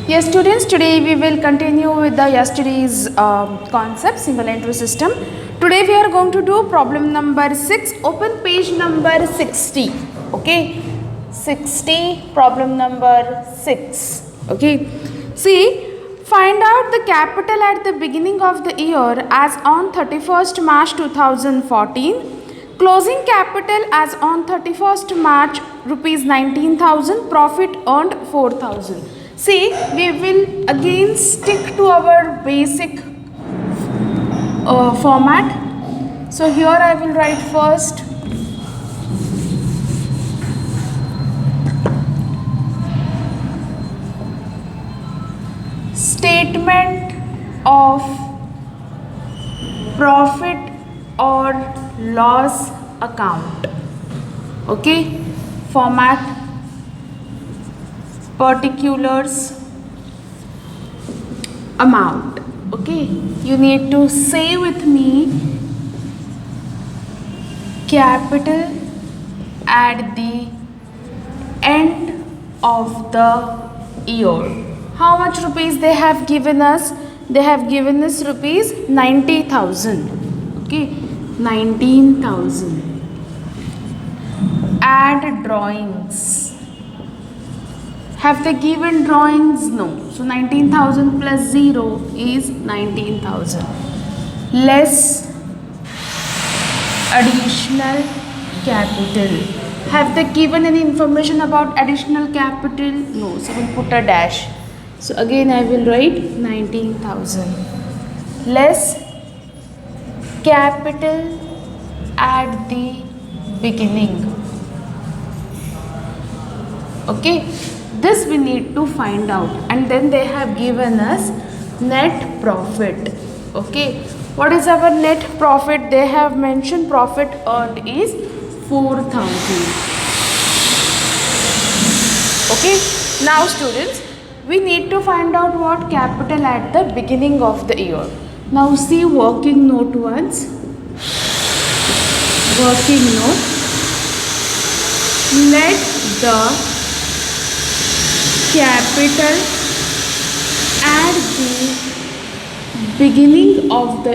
Yes, students, today we will continue with the yesterday's concept, single entry system. Today we are going to do problem number 6, open page number 60. Okay, 60, problem number 6. Okay, see, find out the capital at the beginning of the year as on 31st March 2014. Closing capital as on 31st March rupees 19,000, profit earned 4,000. See, we will again stick to our basic format. So here I will write first statement of profit or loss account. Okay, format particulars amount. Okay, you need to say with me capital at the end of the year. How much rupees they have given us? They have given us rupees 90,000. Okay, 19,000. Add drawings. Have they given drawings? No. So 19,000 plus 0 is 19,000. Less additional capital. Have they given any information about additional capital? No. So we'll put a dash. So again I will write 19,000. Less capital at the beginning. Okay. This we need to find out, and then they have given us net profit. Okay, what is our net profit? They have mentioned profit earned is 4,000. Okay, now students, we need to find out what capital at the beginning of the year. Now see working note once. Working note. Let the capital at the beginning of the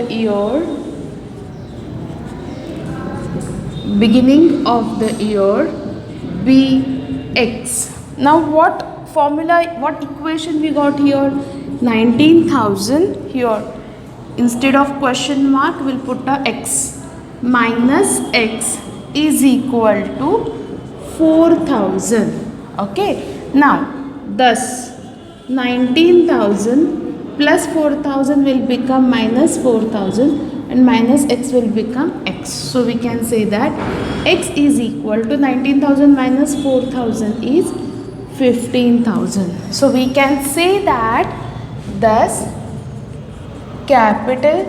year be X. Now what formula, what equation we got here? 19,000 here. Instead of question mark we'll put a X. Minus X is equal to 4,000. Okay. Now thus 19,000 plus 4,000 will become minus 4,000 and minus X will become X. So we can say that X is equal to 19,000 minus 4,000 is 15,000. So we can say that thus capital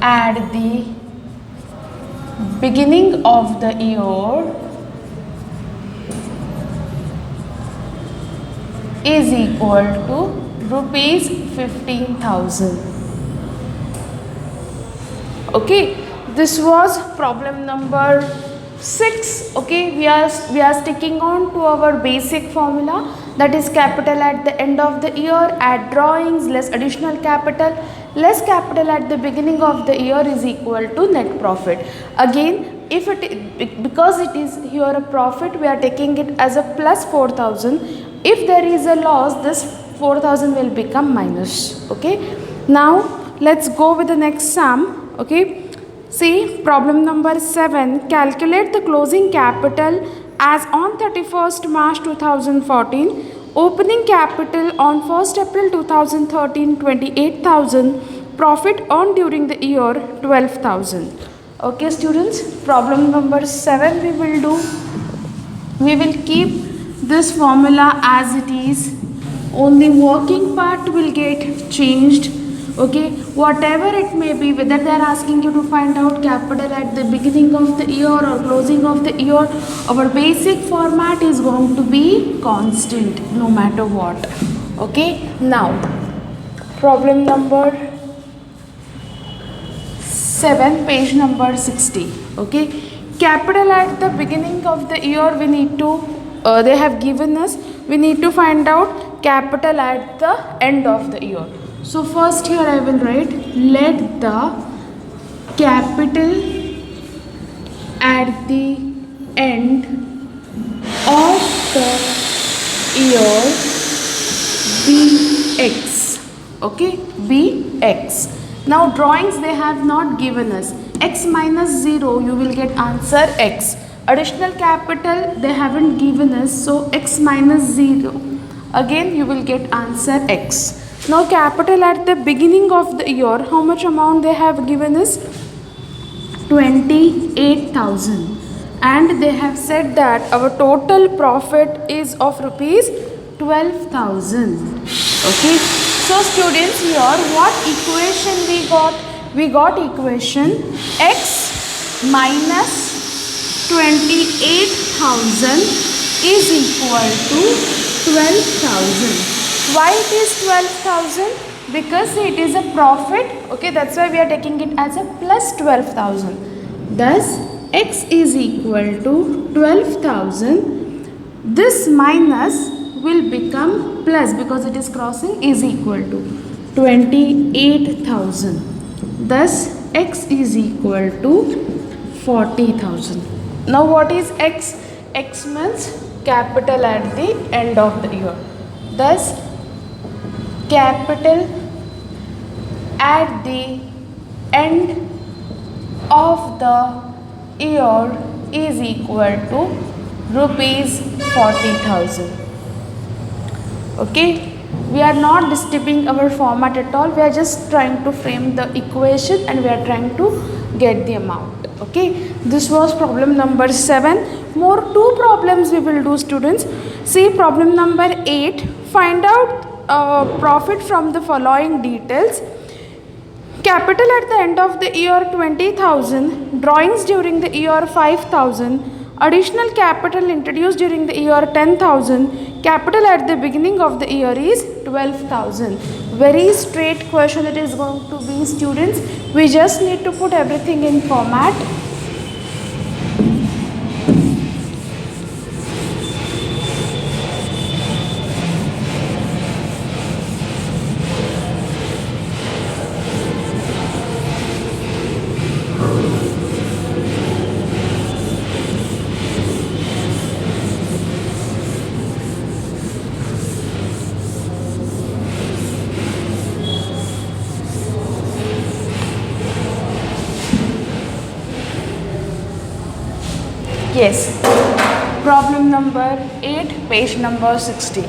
at the beginning of the year is equal to rupees 15,000. Okay, this was problem number 6. Okay, we are sticking on to our basic formula, that is capital at the end of the year, add drawings, less additional capital, less capital at the beginning of the year is equal to net profit. Again, if because it is here a profit, we are taking it as a plus 4,000. If there is a loss, this 4,000 will become minus. Okay. Now let's go with the next sum. Okay. See problem number 7. Calculate the closing capital as on 31st March 2014. Opening capital on 1st April 2013 28,000. Profit earned during the year 12,000. Okay students. Problem number 7 we will do. We will keep this formula as it is, only working part will get changed. Okay, whatever it may be, whether they are asking you to find out capital at the beginning of the year or closing of the year, our basic format is going to be constant no matter what. Okay, now problem number 7, page number 60. Okay, capital at the beginning of the year we need to they have given us, we need to find out capital at the end of the year. So first here I will write, let the capital at the end of the year be x. Okay, be x. Now drawings they have not given us. X minus 0 you will get answer x. Additional capital they haven't given us, so x minus 0. Again you will get answer x. Now capital at the beginning of the year, how much amount they have given us? 28,000. And they have said that our total profit is of rupees 12,000. Okay. So students, here what equation we got? We got equation x minus 28,000 is equal to 12,000. Why it is 12,000? Because it is a profit. Okay, that's why we are taking it as a plus 12,000. Thus, x is equal to 12,000. This minus will become plus because it is crossing, is equal to 28,000. Thus, x is equal to 40,000. Now, what is x? X means capital at the end of the year. Thus, capital at the end of the year is equal to rupees 40,000. Okay, we are not disturbing our format at all. We are just trying to frame the equation and we are trying to get the amount. Okay, this was problem number 7. More 2 problems we will do, students. See problem number 8. Find out profit from the following details. Capital at the end of the year 20,000, drawings during the year 5,000, additional capital introduced during the year 10,000, capital at the beginning of the year is 12,000. Very straight question it is going to be, students. We just need to put everything in format. Yes, problem number 8, page number 60.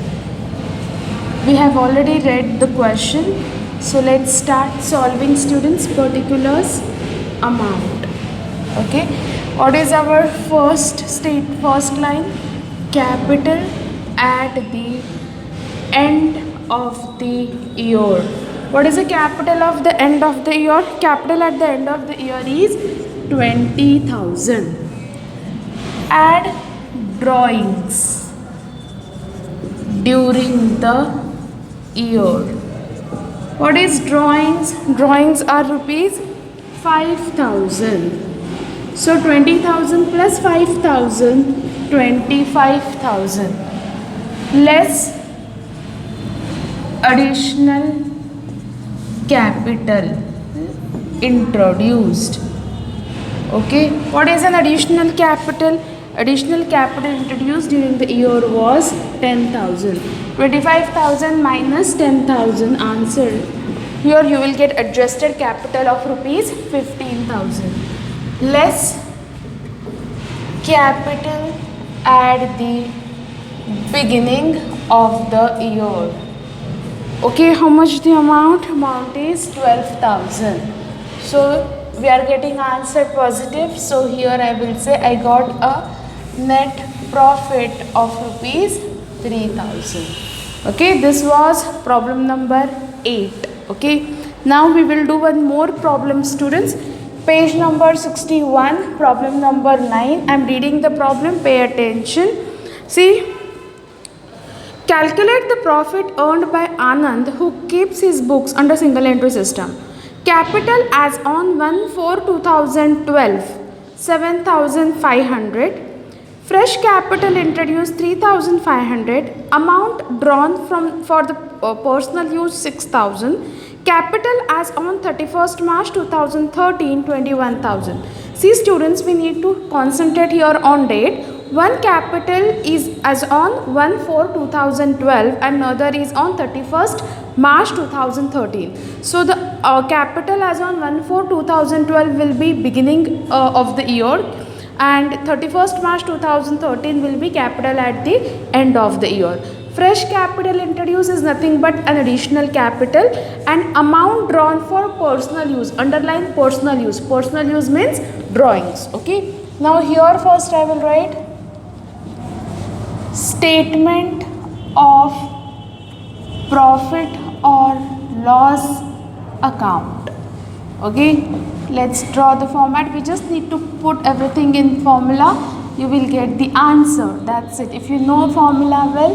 We have already read the question. So let's start solving, students. Particulars, amount. Okay, what is our first line? Capital at the end of the year. What is the capital of the end of the year? Capital at the end of the year is 20,000. Add drawings during the year. What is drawings? Drawings are rupees 5,000. So 20,000 plus 5,000, 25,000. Less additional capital introduced. Okay, what is an additional capital? Additional capital introduced during the year was 10,000. 25,000 minus 10,000, answer. Here you will get adjusted capital of rupees 15,000. Less capital at the beginning of the year. Okay, how much the amount? Amount is 12,000. So we are getting answer positive. So here I will say I got a net profit of rupees 3,000. Okay, this was problem number 8. Okay, now we will do one more problem, students. Page number 61, problem number 9. I am reading the problem, pay attention. See, calculate the profit earned by Anand who keeps his books under single entry system. Capital as on 1/4/2012, 7,500. Fresh capital introduced 3,500. Amount drawn from for the personal use 6,000. Capital as on 31st March 2013 21,000. See students, we need to concentrate here on date. One capital is as on 1/4/2012 and another is on 31st March 2013. So the capital as on 1/4/2012 will be beginning of the year, and 31st March 2013 will be capital at the end of the year. Fresh capital introduced is nothing but an additional capital, and amount drawn for personal use. Underline personal use. Personal use means drawings. Okay. Now here first I will write statement of profit or loss account. Okay. Let's draw the format. We just need to put everything in formula. You will get the answer. That's it. If you know formula well,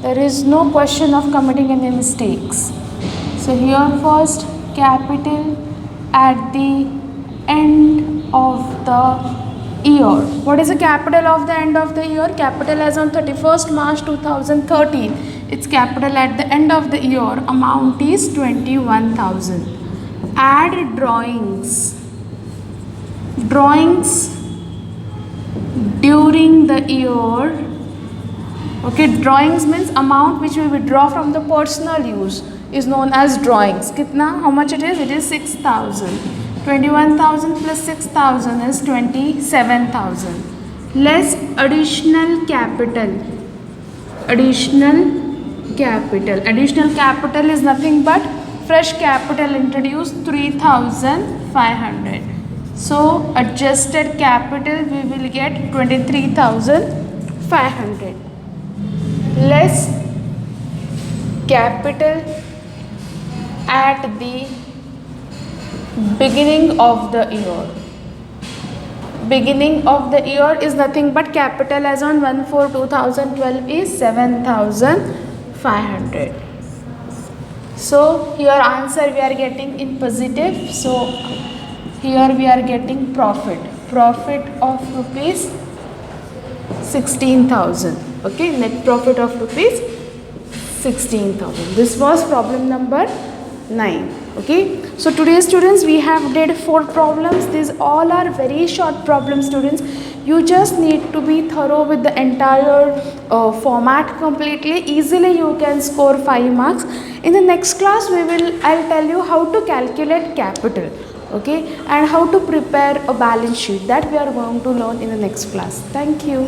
there is no question of committing any mistakes. So here first, capital at the end of the year. What is the capital of the end of the year? Capital as on 31st March 2013. Its capital at the end of the year amount is 21,000. Add drawings. Drawings during the year. Okay, drawings means amount which we withdraw from the personal use is known as drawings. Kitna? How much it is? It is 6,000. 21,000 plus 6,000 is 27,000. Less additional capital. Additional capital. Additional capital is nothing but fresh capital introduced 3,500. So adjusted capital we will get 23,500. Less capital at the beginning of the year. Beginning of the year is nothing but capital as on 1/4/2012 is 7,500. So here answer we are getting in positive. So here we are getting profit. Profit of rupees 16,000. Okay, net profit of rupees 16,000. This was problem number 9. Okay, so today students we have did 4 problems. These all are very short problems students. You just need to be thorough with the entire format completely. Easily you can score 5 marks. In the next class I'll tell you how to calculate capital, okay, and how to prepare a balance sheet. That we are going to learn in the next class. Thank you.